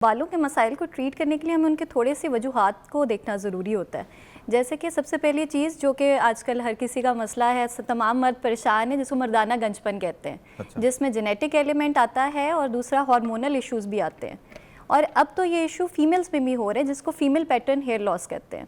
बालों के मसाइल को ट्रीट करने के लिए हमें उनके थोड़े से वजूहात को देखना ज़रूरी होता है। जैसे कि सबसे पहली चीज़ जो कि आजकल हर किसी का मसला है, तमाम मर्द परेशान है, जिसको मर्दाना गंजपन कहते हैं। अच्छा। जिसमें जेनेटिक एलिमेंट आता है और दूसरा हार्मोनल इश्यूज़ भी आते हैं। और अब तो ये इशू फीमेल्स में भी हो रहे हैं, जिसको फीमेल पैटर्न हेयर लॉस कहते हैं।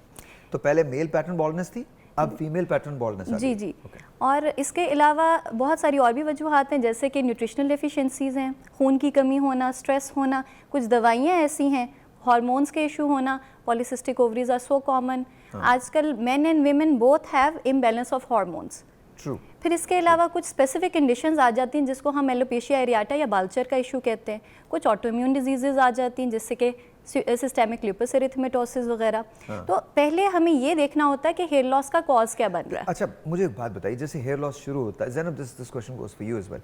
तो पहले मेल पैटर्न बॉल्डनेस थी, अब फीमेल पैटर्न बॉल्डनेस आ गई। जी जी। और इसके अलावा बहुत सारी और भी वजूहात हैं, जैसे कि न्यूट्रिशनल डेफिशिएंसीज़ हैं, खून की कमी होना, स्ट्रेस होना, कुछ दवाइयाँ ऐसी हैं, हार्मोन्स के इशू होना, polycystic ovaries are so common. आजकल men and women both have imbalance of hormones. True. फिर इसके अलावा कुछ स्पेसिफिक कंडीशंस आ जाती हैं, जिसको हम एलोपेशिया एरियाटा या बालचर का इशू कहते हैं। कुछ ऑटोइम्यून डिजीजेज आ जाती हैं, जिससे कि सिस्टेमिक लूपस एरिथमेटोसिस वगैरह। तो पहले हमें ये देखना होता है कि हेयर लॉस का कॉज क्या बन रहा है। अच्छा, मुझे एक बात बताइए, जैसे हेयर लॉस शुरू होता है, Zainab this question goes for you as well.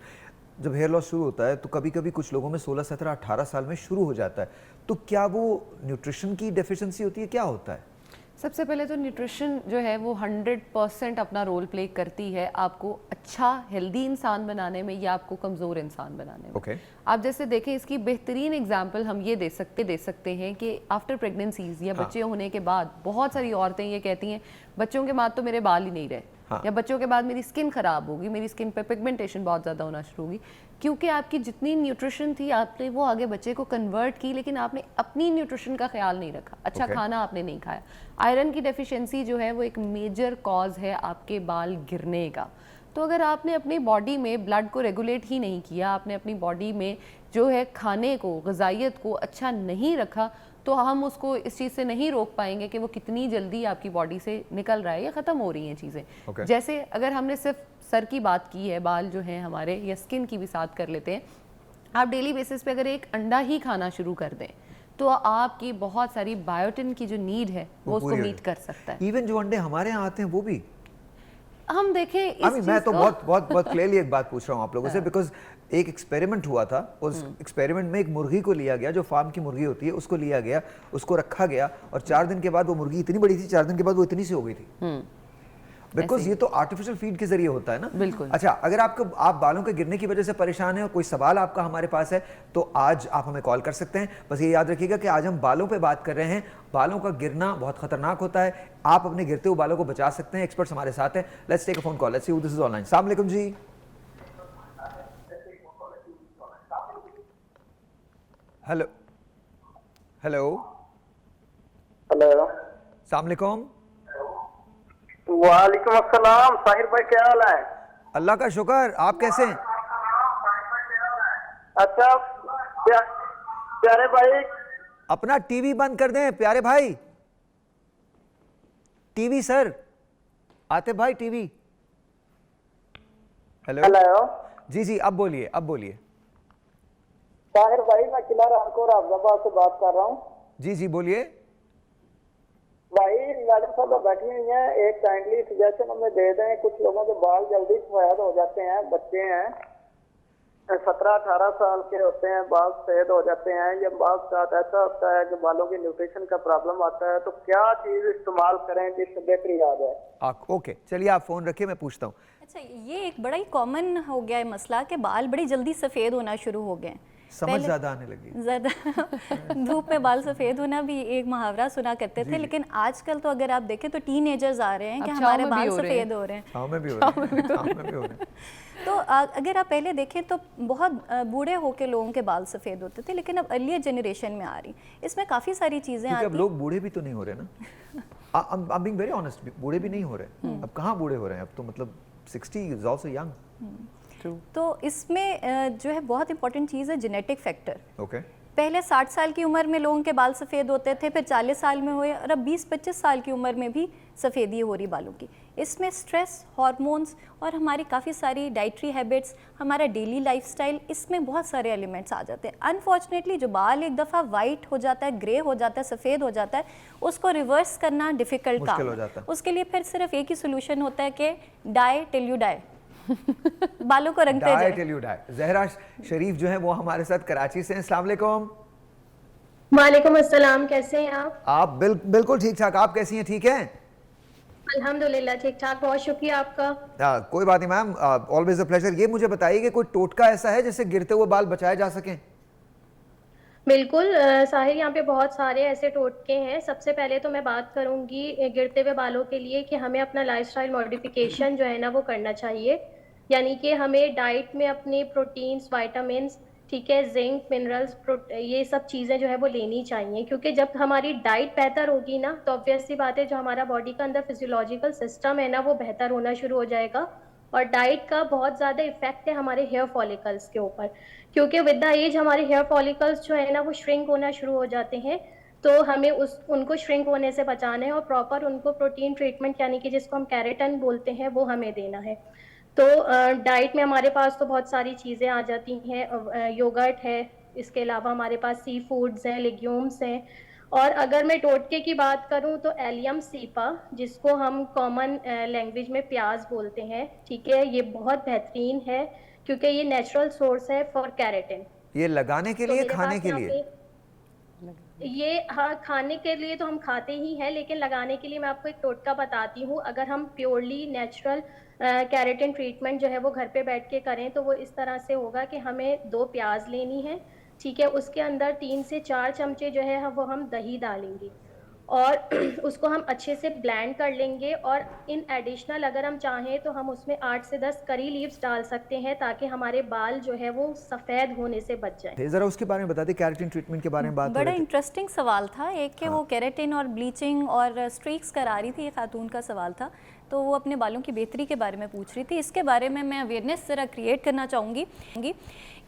जब हेयर लॉस शुरू होता है तो कभी कभी कुछ लोगों में 16, 17, 18 साल में शुरू हो जाता है, तो क्या वो न्यूट्रिशन की डेफिशिएंसी होती है, क्या होता है? सबसे पहले तो न्यूट्रिशन जो है वो 100% अपना रोल प्ले करती है आपको अच्छा हेल्दी इंसान बनाने में या आपको कमज़ोर इंसान बनाने में। Okay. आप जैसे देखें, इसकी बेहतरीन एग्जांपल हम ये दे सकते हैं कि आफ्टर प्रेगनेंसीज या बच्चे होने के बाद बहुत सारी औरतें ये कहती हैं बच्चों के बाद तो मेरे बाल ही नहीं रहे, या बच्चों के बाद मेरी स्किन ख़राब होगी, मेरी स्किन पे पिगमेंटेशन बहुत ज़्यादा होना शुरू होगी, क्योंकि आपकी जितनी न्यूट्रिशन थी आपने वो आगे बच्चे को कन्वर्ट की, लेकिन आपने अपनी न्यूट्रिशन का ख्याल नहीं रखा, अच्छा खाना आपने नहीं खाया। आयरन की डेफिशिएंसी जो है वो एक मेजर कॉज है आपके बाल गिरने का। तो अगर आपने अपनी बॉडी में ब्लड को रेगुलेट ही नहीं किया, आपने अपनी बॉडी में जो है खाने को, ग़िज़ाइयत को अच्छा नहीं रखा, तो हम उसको इस चीज़ से नहीं रोक पाएंगे कि वो कितनी जल्दी आपकी बॉडी से निकल रहा है या ख़त्म हो रही हैं चीज़ें। जैसे अगर हमने सिर्फ सर की बात की है, बाल जो हैं हमारे, या स्किन की भी साथ कर लेते हैं, आप डेली बेसिस पे अगर एक अंडा ही खाना शुरू कर दें तो आपकी बहुत सारी बायोटिन की जो नीड है वो उसको मीट कर सकता है। इवन जो अंडे हमारे यहाँ आते हैं वो भी हम देखें मैं तो बहुत क्लियरली एक बात पूछ रहा हूँ आप लोगों से, बिकॉज एक एक्सपेरिमेंट हुआ था, उस एक्सपेरिमेंट में एक मुर्गी को लिया गया, जो फार्म की मुर्गी होती है उसको लिया गया, उसको रखा गया, और 4 दिन के बाद वो मुर्गी इतनी बड़ी थी, 4 दिन के बाद वो इतनी सी हो गई थी, बिकॉज ये तो आर्टिफिशियल फीड के जरिए होता है ना। बिल्कुल। अच्छा, अगर आप बालों के गिरने की वजह से परेशान है और कोई सवाल आपका हमारे पास है तो आज आप हमें कॉल कर सकते हैं। बस ये याद रखिएगा कि आज हम बालों पे बात कर रहे हैं। बालों का गिरना बहुत खतरनाक होता है, आप अपने गिरते हुए बालों को बचा सकते हैं। एक्सपर्ट्स हमारे साथ हैं। Let's take a phone call, let's see who this is online. अस्सलाम वालेकुम जी। हेलो हेलो हेलो, अस्सलाम वालेकुम। वालेकुम अस्सलाम। साहिर भाई क्या हाल है? अल्लाह का शुक्र, आप कैसे हैं? अच्छा प्यारे भाई, अपना टीवी बंद कर दें प्यारे भाई। टीवी सर, आते भाई टीवी। हेलो हेलो जी जी, अब बोलिए। साहिर भाई, मैं किला रामकोर अहमदाबाद से बात कर रहा हूँ। जी जी बोलिए। भाई मैडम साहब बैठी हुई हैं, एक काइंडली सजेशन हमें दे दें। कुछ लोगों के बाल जल्दी सफेद हो जाते हैं, बच्चे हैं 17-18 साल के होते हैं, बाल सफेद हो जाते हैं, या बाल साथ ऐसा होता है कि बालों की न्यूट्रिशन का प्रॉब्लम आता है, तो क्या चीज इस्तेमाल करें जिससे बेहतरी आ जाए? ओके, चलिए आप फोन रखिए, मैं पूछता हूँ। अच्छा, ये एक बड़ा ही कॉमन हो गया है मसला कि बाल बड़ी जल्दी सफ़ेद होना शुरू हो गए। समझ ज़्यादा आने लगी। ज़्यादा धूप में बाल सफ़ेद होना भी एक मुहावरा सुना करते थे, लेकिन आजकल तो अगर आप देखें तो टीनेजर्स आ रहे हैं कि हमारे बाल सफ़ेद हो रहे हैं। छाँव में भी हो रहे हैं। तो अगर आप पहले देखें तो बहुत बूढ़े होके लोगों के बाल सफ़ेद होते थे, लेकिन अब अर्लियर जनरेशन में आ रही, इसमें काफ़ी सारी चीज़ें आती हैं। अब लोग बूढ़े भी तो नहीं हो रहे ना। I'm being very honest, बूढ़े भी नहीं हो रहे। अब कहाँ बूढ़े हो रहे हैं? अब तो मतलब 60 is also young। तो इसमें जो है बहुत इंपॉर्टेंट चीज़ है जेनेटिक फैक्टर। ओके। पहले 60 साल की उम्र में लोगों के बाल सफ़ेद होते थे, फिर 40 साल में हुए, और अब 20-25 साल की उम्र में भी सफ़ेदी हो रही बालों की। इसमें स्ट्रेस, हार्मोन्स और हमारी काफ़ी सारी डाइटरी हैबिट्स, हमारा डेली लाइफस्टाइल, इसमें बहुत सारे एलिमेंट्स आ जाते हैं। अनफॉर्चुनेटली जो बाल एक दफ़ा वाइट हो जाता है, ग्रे हो जाता है, सफ़ेद हो जाता है, उसको रिवर्स करना डिफ़िकल्ट काम है। उसके लिए फिर सिर्फ एक ही सोल्यूशन होता है कि डाई टिल यू डाई। बालों को रंगते जाए। Till you die. Zahra Sharif जो है वो हमारे साथ कराची से हैं। अस्सलाम वालेकुम। वालेकुम अस्सलाम, कैसे हैं आप? आप बिल्कुल ठीक ठाक, आप कैसी हैं? ठीक हैं? अल्हम्दुलिल्लाह ठीक ठाक, बहुत शुक्रिया आपका। कोई बात नहीं मैम, ऑलवेज अ प्लेजर। ये मुझे बताइए कि कोई टोटका ऐसा है जिससे गिरते हुए बाल बचाए जा सकें? बिल्कुल साहिर, यहाँ पे बहुत सारे ऐसे टोटके हैं। सबसे पहले तो मैं बात करूंगी गिरते हुए बालों के लिए कि हमें अपना लाइफस्टाइल मॉडिफिकेशन जो है ना वो करना चाहिए। यानी कि हमें डाइट में अपने प्रोटीन्स, विटामिन्स, ठीक है, जिंक, मिनरल्स, ये सब चीज़ें जो है वो लेनी चाहिए, क्योंकि जब हमारी डाइट बेहतर होगी ना तो ऑब्वियस सी बात है जो हमारा बॉडी का अंदर फिजियोलॉजिकल सिस्टम है ना वो बेहतर होना शुरू हो जाएगा। और डाइट का बहुत ज़्यादा इफेक्ट है हमारे हेयर फॉलिकल्स के ऊपर, क्योंकि विद द एज हमारे हेयर फॉलिकल्स जो है ना वो श्रिंक होना शुरू हो जाते हैं। तो हमें उनको श्रिंक होने से बचाना है और प्रॉपर उनको प्रोटीन ट्रीटमेंट, यानी कि जिसको हम कैरेटिन बोलते हैं, वो हमें देना है। तो डाइट में हमारे पास तो बहुत सारी चीज़ें आ जाती हैं। योगर्ट है, इसके अलावा हमारे पास सी फूड्स हैं, लेग्यूम्स हैं। और अगर मैं टोटके की बात करूं तो एलियम सीपा, जिसको हम कॉमन लैंग्वेज में प्याज बोलते हैं, ठीक है, ये बहुत बेहतरीन है क्योंकि ये नेचुरल सोर्स है फॉर कैरेटिन। ये लगाने के तो लिए, मेरे खाने पास के यहाँ लिए? पे ये, हाँ, खाने के लिए तो हम खाते ही हैं, लेकिन लगाने के लिए मैं आपको एक टोटका बताती हूँ। अगर हम प्योरली नेचुरल कैरेटिन ट्रीटमेंट जो है वो घर पे बैठ के करें तो वो इस तरह से होगा कि हमें 2 प्याज लेनी है, ठीक है, उसके अंदर 3 से 4 चमचे जो है वो हम दही डालेंगे और उसको हम अच्छे से ब्लेंड कर लेंगे। और इन एडिशनल अगर हम चाहें तो हम उसमें 8 से 10 करी लीव्स डाल सकते हैं ताकि हमारे बाल जो है वो सफ़ेद होने से बच जाए। जरा उसके बारे में बता दें, कैरेटिन ट्रीटमेंट के बारे में बात हो बड़ा रही थी। इंटरेस्टिंग सवाल था एक कि वो केराटिन और ब्लीचिंग और स्ट्रीक्स करा रही थी, ये खातून का सवाल था, तो वो अपने बालों की बेहतरी के बारे में पूछ रही थी। इसके बारे में मैं अवेयरनेस ज़रा क्रिएट करना चाहूँगी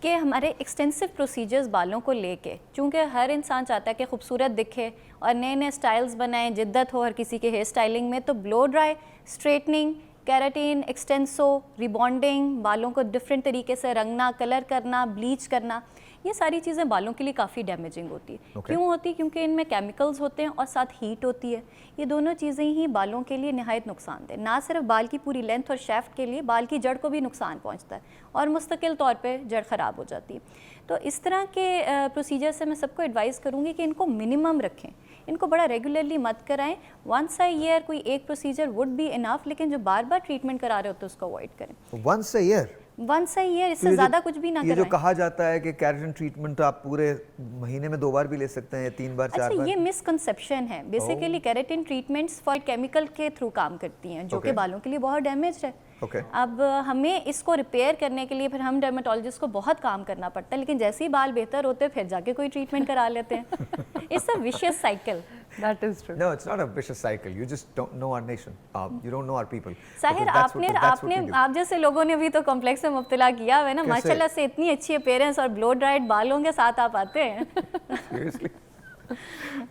कि हमारे एक्सटेंसिव प्रोसीजर्स बालों को लेके, चूँकि हर इंसान चाहता है कि खूबसूरत दिखे और नए नए स्टाइल्स बनाएं, जिद्दत हो हर किसी के हेयर स्टाइलिंग में, तो blow dry, straightening, keratin, Xtenso, rebonding, बालों को डिफरेंट तरीके से रंगना, कलर करना, ब्लीच करना, ये सारी चीज़ें बालों के लिए काफ़ी डैमेजिंग होती है। Okay. क्यों होती है? क्योंकि इनमें केमिकल्स होते हैं और साथ हीट होती है। ये दोनों चीज़ें ही बालों के लिए नहायत नुकसानदेह, ना सिर्फ बाल की पूरी लेंथ और शेफ्ट के लिए, बाल की जड़ को भी नुकसान पहुंचता है और मुस्तकिल तौर पे जड़ ख़राब हो जाती है। तो इस तरह के प्रोसीजर से मैं सबको एडवाइस करूँगी कि इनको मिनिमम रखें, इनको बड़ा रेगुलरली मत कराएं। वंस अ ईयर कोई एक प्रोसीजर वुड बी इनफ, लेकिन जो बार बार ट्रीटमेंट करा रहे होते हैं उसको अवॉइड करें। Once a year? Once a year, इससे ज़्यादा कुछ भी ना ये जो कराएं। कहा जाता है कि कैरेटिन ट्रीटमेंट आप पूरे महीने में 2 बार भी ले सकते हैं, 3 बार, 4 अच्छा, बार। ये मिसकंसेप्शन है। Basically keratin treatments for chemical के थ्रू काम करती हैं, जो कि Okay. बालों के लिए बहुत डैमेज है। Okay. अब हमें इसको रिपेयर करने के लिए फिर हम डर्मेटोलॉजिस्ट को बहुत काम करना पड़ता है, लेकिन जैसे ही बाल बेहतर होते हैं फिर जाके कोई ट्रीटमेंट करा लेते हैं। It's a vicious cycle. That is true. No, it's not a vicious cycle. You just don't know our nation. You don't know our people. Sahir, Because that's what आपने we do. आप जैसे लोगों ने भी तो कॉम्प्लेक्स में मुब्तला किया हुआ है ना। कैसे? माशाल्लाह से इतनी अच्छी अपीयरेंस और ब्लो ड्राइड बालों के साथ आप आते हैं। Seriously?